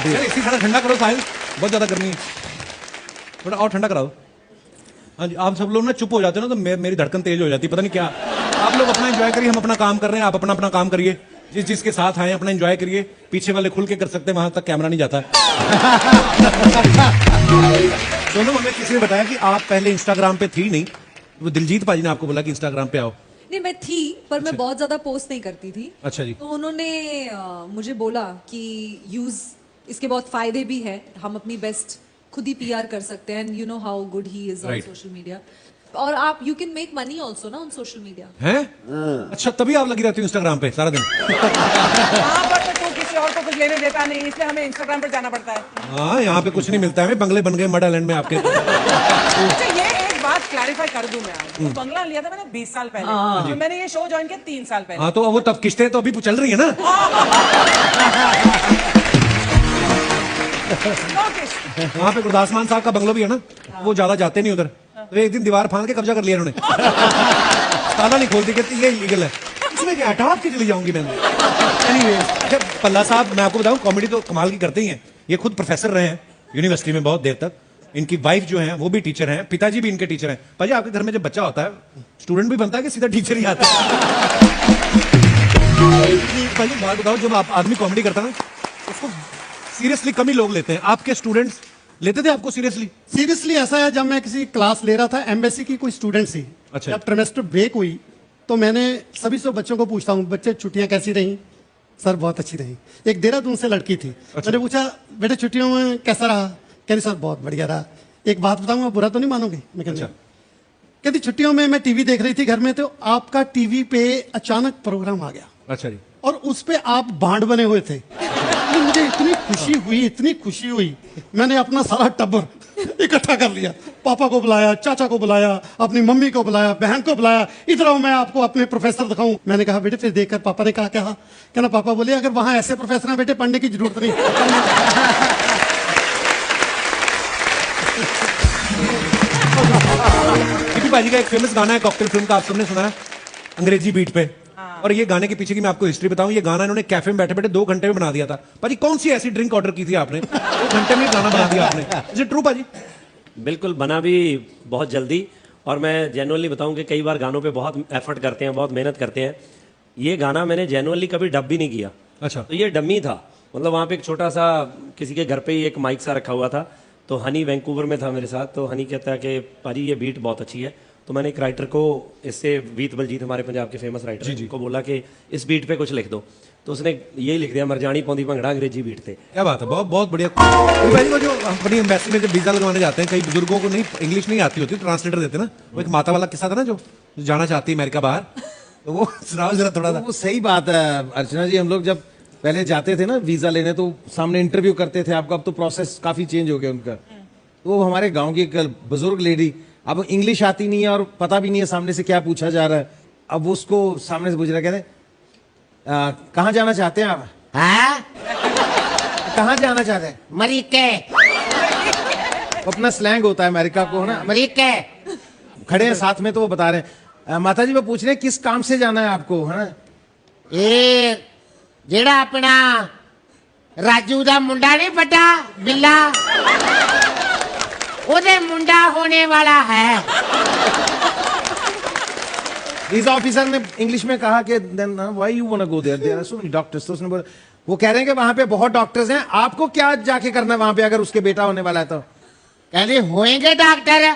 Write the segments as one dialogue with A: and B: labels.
A: इसी थोड़ा ठंडा करो साहिल, बहुत ज्यादा गर्मी है, थोड़ा और ठंडा कराओ। हाँ जी, आप सब लोग ना चुप हो जाते हो ना तो मेरी धड़कन तेज हो जाती है, पता नहीं क्या। आप लोग अपना एंजॉय करिए, हम अपना काम कर रहे हैं, आप अपना अपना काम करिए, जिसके साथ आए अपना एंजॉय करिए। पीछे वाले खुल के कर सकते हैं, वहां तक कैमरा नहीं जाता है। दोनों हमें किसी ने बताया कि आप पहले इंस्टाग्राम पे थी नहीं, वो दिलजीत पाजी ने आपको बोला कि इंस्टाग्राम पे आओ।
B: नहीं, मैं थी पर मैं बहुत ज्यादा पोस्ट नहीं करती थी।
A: अच्छा जी।
B: तो उन्होंने मुझे बोला कि यूज इसके बहुत फायदे भी है, हम अपनी बेस्ट खुद ही पीआर कर सकते हैं, and you know how good he is on social media. और आप you can make money also ना ऑन सोशल मीडिया।
A: हैं? अच्छा, तभी आप लगी रहती हो इंस्टाग्राम पे सारा दिन?
C: यहाँ पर तो किसी और को कुछ लेने देता नहीं, इसलिए हमें इंस्टाग्राम पर जाना पड़ता है।
A: हाँ, यहाँ पे कुछ नहीं मिलता है, बंगले बन गए मड आइलैंड में आपके।
C: अच्छा, ये एक बात क्लैरिफाई कर दूं मैं आपको, बंगला लिया था मैंने 20 साल पहले, तो मैंने ये शो ज्वाइन किया 3 साल पहले।
A: हाँ, तो वो तब किस्तें तो अभी चल रही है ना। वहाँ पे गुरदास मान साहब का बंगलो भी है ना, वो ज्यादा जाते नहीं उधर, तो एक दिन दीवार फांद के कब्जा कर लिया उन्होंने। ताला नहीं खोलती, कहती ये इलीगल है। इसमें क्या हटा के चली जाऊंगी मैं। एनीवेज, अच्छा पल्ला साहब, मैं आपको बताऊं कॉमेडी तो कमाल की करते ही हैं। ये खुद प्रोफेसर रहे हैं यूनिवर्सिटी में बहुत देर तक, इनकी वाइफ जो है वो भी टीचर हैं, पिताजी भी इनके टीचर हैं। भाई आपके घर में जब बच्चा होता है स्टूडेंट भी बनता है कि सीधा टीचर ही आता है? भाई बात बताओ, जब आप आदमी कॉमेडी करता है उसको सीरियसली कम ही लोग लेते हैं, आपके स्टूडेंट्स लेते थे आपको सीरियसली?
D: सीरियसली ऐसा है, जब मैं किसी क्लास ले रहा था, एमबीसी की कोई स्टूडेंट थी।
A: अच्छा।
D: जब ट्रिमेस्टर ब्रेक हुई तो मैंने सभी से बच्चों को पूछता हूँ, बच्चे छुट्टियां कैसी रही? सर बहुत अच्छी रही। एक देहरादून से लड़की थी।
A: अच्छा।
D: मैंने पूछा बेटे छुट्टियों में कैसा रहा? कहती सर बहुत बढ़िया रहा। एक बात बताऊंगा, बुरा तो नहीं मानोगे? मैं कहती
A: अच्छा।
D: कहती छुट्टियों में मैं टीवी देख रही थी घर में, तो आपका टीवी पे अचानक प्रोग्राम आ गया
A: अच्छा जी।
D: और उस पे आप बांड बने हुए थे। मुझे इतनी खुशी हुई, मैंने अपना सारा टब्बर इकट्ठा कर लिया, पापा को बुलाया, चाचा को बुलाया, अपनी मम्मी को बुलाया, बहन को बुलाया, इधर आओ मैं आपको अपने प्रोफेसर दिखाऊं। मैंने कहा बेटे, फिर देखकर पापा ने कहा क्या? कहना पापा बोले अगर वहां ऐसे प्रोफेसर हैं बेटे, पढ़ने की जरूरत नहीं।
A: बाजी का एक फेमस गाना है कॉकटेल फिल्म का, आप सबने सुना है, अंग्रेजी बीट पे। और ये गाने के पीछे की मैं आपको हिस्ट्री बताऊं, ये गाना इन्होंने कैफे में बैठे बैठे 2 घंटे में बना दिया था। पाजी कौन सी ऐसी ड्रिंक ऑर्डर की थी आपने, 2 घंटे में गाना बना दिया आपने? इज इट ट्रू पाजी?
E: बिल्कुल, बना भी बहुत जल्दी, और मैं जेन्युइनली बताऊं कि कई बार गानों पे बहुत एफर्ट करते हैं, बहुत मेहनत करते हैं। ये गाना मैंने जेन्युइनली कभी डब भी नहीं किया।
A: अच्छा।
E: तो ये डमी था, मतलब वहाँ पे एक छोटा सा किसी के घर पे ही एक माइक सा रखा हुआ था, तो हनी वैंकूवर में था मेरे साथ। तो हनी कहता है कि पाजी ये बीट बहुत अच्छी है, तो मैंने एक राइटर को, इससे वीत बलजीत हमारे पंजाब के फेमस राइटर को बोला कि इस बीट पे कुछ लिख दो, तो उसने यही लिख दिया, मरजानी पौंदी भंगड़ा अंग्रेजी बीट पे।
A: क्या बात है, बहुत बहुत बढ़िया। भाई वो जो अपनी एम्बेसी में जब वीजा लगवाने जाते हैं, कई बुजुर्गों को नहीं इंग्लिश नहीं आती होती, ट्रांसलेटर देते ना। वो एक माता वाला किस्सा था ना, जो जाना चाहती है अमेरिका बाहर, तो वो सुनाओ जरा थोड़ा सा।
F: वो सही बात है अर्चना जी, हम लोग जब पहले जाते थे ना वीजा लेने, तो सामने इंटरव्यू करते थे आपको, अब तो प्रोसेस काफी चेंज हो गया उनका। तो हमारे गांव की एक बुजुर्ग लेडी, अब इंग्लिश आती नहीं है और पता भी नहीं है सामने से क्या पूछा जा रहा है, अब उसको सामने से पूछ रहा, कहते कहाँ जाना चाहते हैं आप? कहाँ जाना चाहते हैं?
G: मरीके।
F: अपना स्लैंग होता है अमेरिका को ना।
G: मरीके।
F: खड़े हैं साथ में तो वो बता रहे हैं, माता जी वो पूछ रहे हैं किस काम से जाना है आपको, है ना?
G: ये जेड़ा अपना राजू दा मुंडा नहीं बड़ा बिल्ला, ओदे मुंडा होने वाला है।
F: वीजा ऑफिसर ने इंग्लिश में कहा कि then why you want to go there, there are so many doctors. तो उसने बोला, वो कह रहे हैं कि वहां पे बहुत डॉक्टर्स हैं, आपको क्या जाके करना है वहां पे अगर उसके बेटा होने वाला है तो?
G: कहते होएंगे डॉक्टर,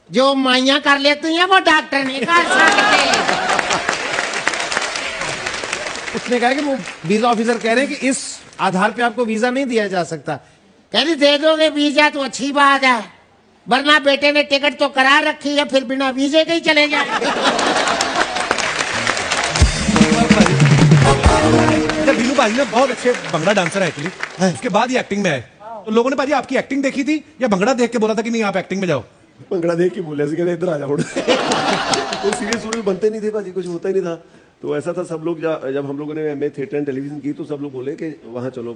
G: जो माइयां कर लेती हैं वो डॉक्टर नहीं कर सकते।
F: उसने कहा कि वो वीजा ऑफिसर कह रहे हैं कि इस आधार पे आपको वीजा नहीं दिया जा सकता।
G: कहते दे दोगे वीजा तो अच्छी बात है, वरना बेटे ने टिकट तो करा रखी है, फिर बिना वीजे के ही चले जाए।
A: बीनू पाजी ने बहुत अच्छे भंगड़ा डांसर है एक्चुअली, उसके बाद ही एक्टिंग में आए। तो लोगों ने पाजी आपकी एक्टिंग देखी थी या भंगड़ा देख के बोला था कि नहीं आप एक्टिंग में जाओ?
H: भंगड़ा देख के बोले, कहते इधर आ जाओ। कोई सीरियस रोल बनते नहीं थे पाजी, कुछ होता ही नहीं था। तो ऐसा था, सब लोग जब हम लोगों ने एमए थिएटर एंड टेलीविजन की, तो सब लोग बोले कि वहाँ चलो,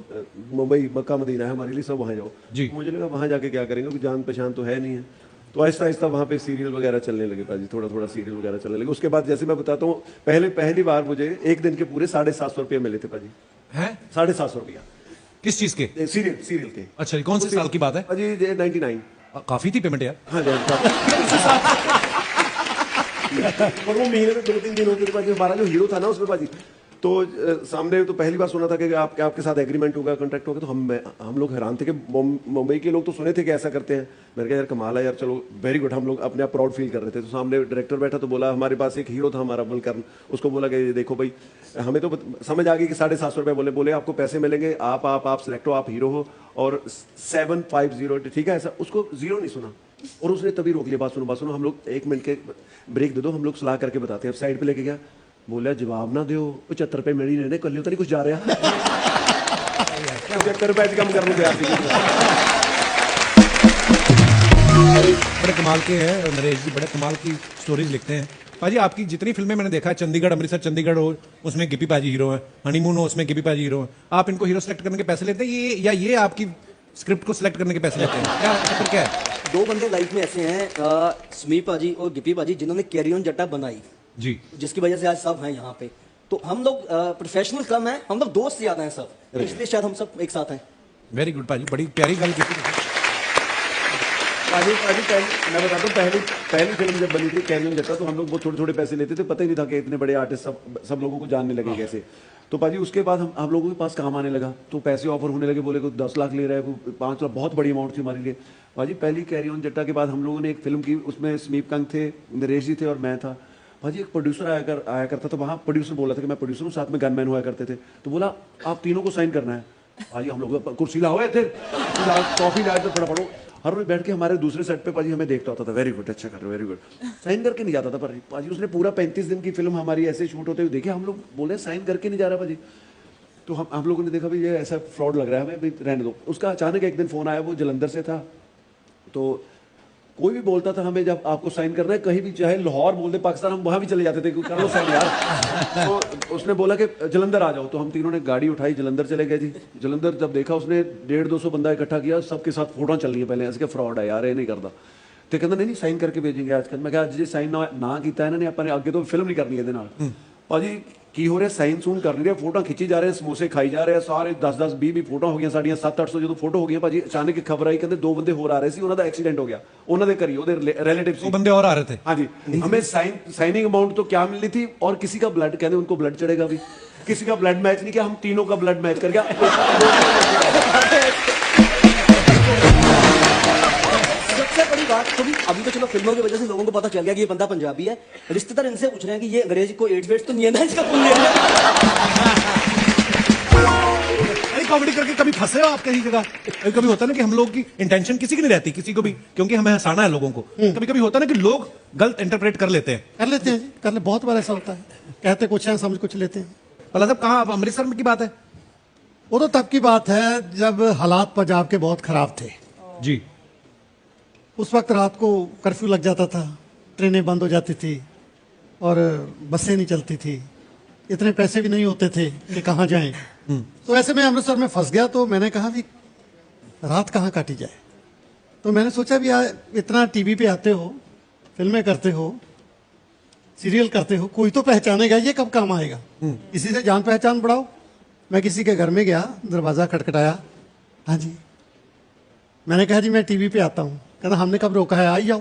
H: मुंबई मक्का मदीना है हमारे लिए, सब वहाँ जाओ जी। मुझे लगा वहाँ जाके क्या करेंगे, क्योंकि जान पहचान तो है नहीं है। तो आहिस्ता आहिस्ता वहाँ पे सीरियल वगैरह चलने लगे पाजी, थोड़ा थोड़ा सीरियल वगैरह चलने लगे। उसके बाद जैसे मैं बताता हूँ, पहली बार मुझे एक दिन के पूरे 750 रुपये मिले थे पाजी। हैं? 750 रुपया।
A: किस चीज के?
H: सीरियल के।
A: अच्छा, कौन से साल की बात है?
H: जी 99।
A: काफी थी पेमेंट यार।
H: हाँ जी। और वो महीने में 2-3 दिन होते थे पाजी। हमारा जो हीरो था ना उसमें पाजी, तो सामने तो पहली बार सुना था कि आपके साथ एग्रीमेंट होगा, कॉन्ट्रैक्ट होगा, तो हम लोग हैरान थे कि मुंबई के लोग तो सुने थे कि ऐसा करते हैं। मैंने कहा यार कमाल है यार, चलो वेरी गुड। हम लोग अपने आप प्राउड फील कर रहे थे। तो सामने डायरेक्टर बैठा तो बोला, हमारे पास एक हीरो था हमारा बलकर्ण, उसको बोला कि देखो भाई, हमें तो समझ आ गई कि 750 रुपये बोले आपको पैसे मिलेंगे, आप सिलेक्ट हो, आप हीरो हो, और 750, ठीक है ऐसा। उसको जीरो नहीं सुना और उसने तभी रोक लिया, बात सुनो, हम लोग 1 मिनट के ब्रेक दे दो, हम लोग सलाह करके बताते हैं। अब साइड पे लेके गया, बोला जवाब ना दो, 75 रुपये मेरी रहने कल तो नहीं कुछ जा रहा 75 रुपये कम कर लो।
A: बड़े कमाल के हैं नरेश जी, बड़े कमाल की स्टोरीज लिखते हैं पाजी। आपकी जितनी फिल्में मैंने देखा है, चंडीगढ़ अमृतसर चंडीगढ़ हो, उसमें गिप्पी पाजी हीरो है, हनीमून हो, उसमें गिप्पी पाजी हीरो है। आप इनको हीरो सेलेक्ट करने के पैसे लेते हैं ये आपकी स्क्रिप्ट को सिलेक्ट करने के पैसे लेते हैं? क्या है?
I: 2 बंदे लाइफ में ऐसे हैं, समीप पाजी और गिप्पी पाजी, जिन्होंने कैरी ऑन जट्टा बनाई
A: जी,
I: जिसकी वजह से आज सब हैं यहाँ पे। तो हम लोग प्रोफेशनल कम हैं, हम लोग दोस्त ज्यादा हैं सब, इसलिए शायद हम सब एक साथ हैं।
A: वेरी गुड पाजी, बड़ी प्यारी गल की।
H: पाजी मैं बताता हूँ, पहली फिल्म जब बनी थी कैरी ऑन जट्टा, तो हम लोग बहुत थोड़े पैसे लेते थे, पता ही नहीं था कि इतने बड़े आर्टिस्ट सब लोगों को जानने लगे कैसे। तो पाजी उसके बाद हम लोगों के पास काम आने लगा, तो पैसे ऑफर होने लगे, बोले कोई 10 लाख ले रहा है, कोई 5 लाख, बहुत बड़ी अमाउंट थी हमारे लिए। पाजी पहली कैरी ऑन जट्टा के बाद हम लोगों ने एक फिल्म की, उसमें समीप कंग थे, नरेश जी थे और मैं था। भाजी एक प्रोड्यूसर आया करता था, वहाँ प्रोड्यूसर बोला था कि मैं प्रोड्यूसर हूँ, साथ में गनमैन हुआ करते थे। तो बोला आप तीनों को साइन करना है। भाजी हम लोग कुर्सी लाओ थे, कॉफी लाए थे, थोड़ा पढ़ो, हर रोज बैठ के हमारे दूसरे सेट पे पाजी हमें देखता होता था, वेरी गुड, अच्छा कर रहे, वेरी गुड। साइन करके नहीं जाता था पाजी। उसने पूरा 35 दिन की फिल्म हमारी ऐसे शूट होते हुए देखे, हम लोग बोले साइन करके नहीं जा रहा पाजी। तो हम लोगों ने देखा भाई ये ऐसा फ्रॉड लग रहा है हमें, रहने दो। उसका अचानक एक दिन फोन आया, वो जलंधर से था। तो कोई भी बोलता था हमें जब आपको साइन करना है, कहीं भी चाहे लाहौर बोल दे पाकिस्तान, हम वहां भी चले जाते थे, कर लो साइन यार। तो उसने बोला कि जलंधर आ जाओ, तो हम तीनों ने गाड़ी उठाई, जलंधर चले गए जी। जलंधर जब देखा उसने 150-200 बंदा इकट्ठा किया, सबके साथ फोटो चल रही है पहले, ऐसे फ्रॉड है यार, ये नहीं करता। तो कहता नहीं साइन करके भेजेंगे आजकल। मैं कहा जी साइन ना किया इन्होंने, अपने आगे तो फिल्म नहीं करनी है। भाजी की हो रहा साइन सून कर रहे, फोटो खिंची जा रहे हैं, समोसे खाई जा रहे हैं, सारे 10-10 20 फोटो हो गई साड़ियां, 700-800 जो फोटो हो गई भाजी। अचानक खबर आई, कहते 2 बंदे होर आ रहे थे, उन्होंने एक्सीडेंट हो गया, उन्होंने करी, रिलेटिव
A: 2 बंदे और आ रहे थे।
H: हाँ जी, हमें साइनिंग अमाउंट तो क्या मिलनी थी, और किसी का ब्लड, कहते उनको ब्लड चढ़ेगा भी, किसी का ब्लड मैच नहीं किया, हम तीनों का ब्लड मैच कर गया।
I: सबसे बड़ी बात तो भी, अभी तो चलो फिल्मों की वजह से लोगों को पता चल गया कि ये बंदा पंजाबी है, रिश्तेदार इनसे पूछ रहे हैं कि ये अंग्रेज को एड्स तो नहीं है ना, इसका खून ले
A: कॉमेडी करके कभी फंसे हो आप कहीं जगह? कभी होता है ना कि हम लोग की इंटेंशन किसी की नहीं रहती, किसी को भी, क्योंकि हमें हंसाना है लोगों को। कभी कभी होता है ना कि लोग गलत इंटरप्रेट कर लेते हैं।
D: कर लेते हैं जी, बहुत बार ऐसा होता है, कहते कुछ है समझ कुछ लेते हैं।
A: भला साहब कहाँ, अमृतसर में की बात है?
D: वो तो तब की बात है जब हालात पंजाब के बहुत खराब थे
A: जी।
D: उस वक्त रात को कर्फ्यू लग जाता था, ट्रेनें बंद हो जाती थी और बसें नहीं चलती थी, इतने पैसे भी नहीं होते थे कि कहाँ जाएं। तो ऐसे में अमृतसर में फंस गया। तो मैंने कहा भी रात कहाँ काटी जाए। तो मैंने सोचा भी इतना टीवी पे आते हो, फिल्में करते हो, सीरियल करते हो, कोई तो पहचानेगा, ये कब काम आएगा, किसी से जान पहचान बढ़ाओ। मैं किसी के घर में गया, दरवाज़ा खटखटाया, हाँ जी। मैंने कहा जी मैं टीवी पे आता हूँ। कहना हमने कब रोका है, आई जाओ।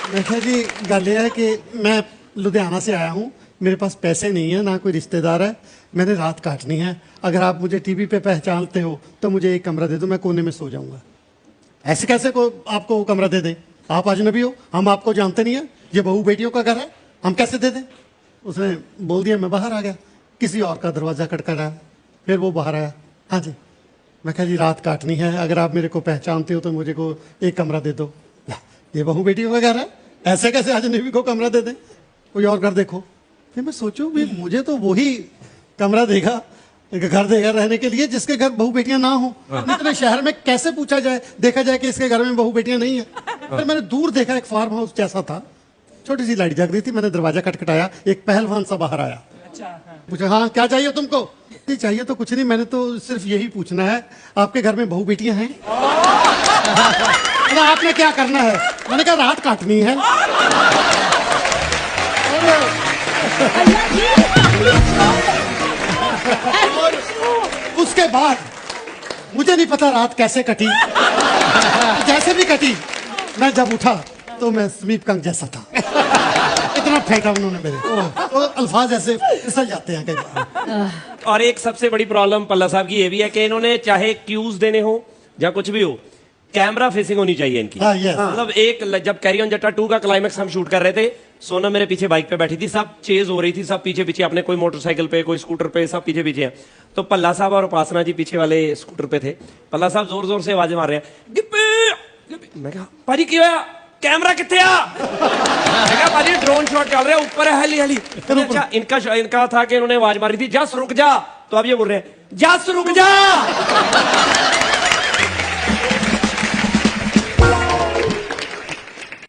D: मैं कहा जी गल ये है कि मैं लुधियाना से आया हूँ, मेरे पास पैसे नहीं है, ना कोई रिश्तेदार है, मैंने रात काटनी है, अगर आप मुझे टीवी पे पहचानते हो तो मुझे एक कमरा दे दो, मैं कोने में सो जाऊंगा। ऐसे कैसे को आपको कमरा दे दें, आप अजनबी हो, हम आपको जानते नहीं है, ये बहू बेटियों का घर है, हम कैसे दे दें। उसने बोल दिया, मैं बाहर आ गया, किसी और का दरवाज़ा खटखटाया, फिर वो बाहर आया, हाँ जी। मैं कहा जी रात काटनी है, अगर आप मेरे को पहचानते हो तो मुझे को एक कमरा दे दो। ये बहू बेटियों का घर है, ऐसे कैसे अजनबी को कमरा दे दें, कोई और घर देखो। फिर मैं सोचूं भी मुझे तो वही कमरा देगा, घर देगा रहने के लिए जिसके घर बहू बेटियां ना हो। इतने शहर में कैसे पूछा जाए, देखा जाए कि इसके घर में बहू बेटियां नहीं है। फिर मैंने दूर देखा, एक फार्म हाउस जैसा था, छोटी सी लाइट जग रही थी, मैंने दरवाजा खटखटाया, एक पहलवान सा बाहर आया। पूछा हाँ क्या चाहिए तुमको? नहीं चाहिए तो कुछ नहीं, मैंने तो सिर्फ यही पूछना है आपके घर में बहू बेटियां हैं? आपने क्या करना है? मैंने कहा रात काटनी है। उसके बाद मुझे नहीं पता रात कैसे कटी, जैसे भी कटी, मैं जब उठा तो मैं समीप कंग जैसा था। इतना फेंका उन्होंने मेरे, तो अल्फाज ऐसे फिसल जाते हैं कई बार।
E: और एक सबसे बड़ी प्रॉब्लम पल्ला साहब की ये भी है कि इन्होंने चाहे क्यूज देने हो या कुछ भी हो, कैमरा फेसिंग होनी चाहिए इनकी।
D: हाँ, yes.
E: मतलब एक जब कैरी ऑन जट्टा 2 का क्लाइमेक्स हम शूट कर रहे थे, सोनम मेरे पीछे बाइक पे बैठी थी, सब चेज हो रही थी, सब पीछे पीछे, अपने कोई मोटरसाइकिल पे, कोई स्कूटर पे, सब पीछे पीछे हैं। तो पल्ला साहब और उपासना जी पीछे वाले स्कूटर पे थे। पल्ला साहब जोर जोर से आवाजें मार रहे हैं, गिप्पी, गिप्पी। मैं कहा पाजी क्या होया, कैमरा किथे आ? मैं कहा पाजी ड्रोन शॉट चल रहा है, ऊपर है, हली हली। अच्छा, इनका था कि इन्होंने आवाज मारी थी, जस रुक जा, तो अब ये बोल रहे हैं जस रुक जा।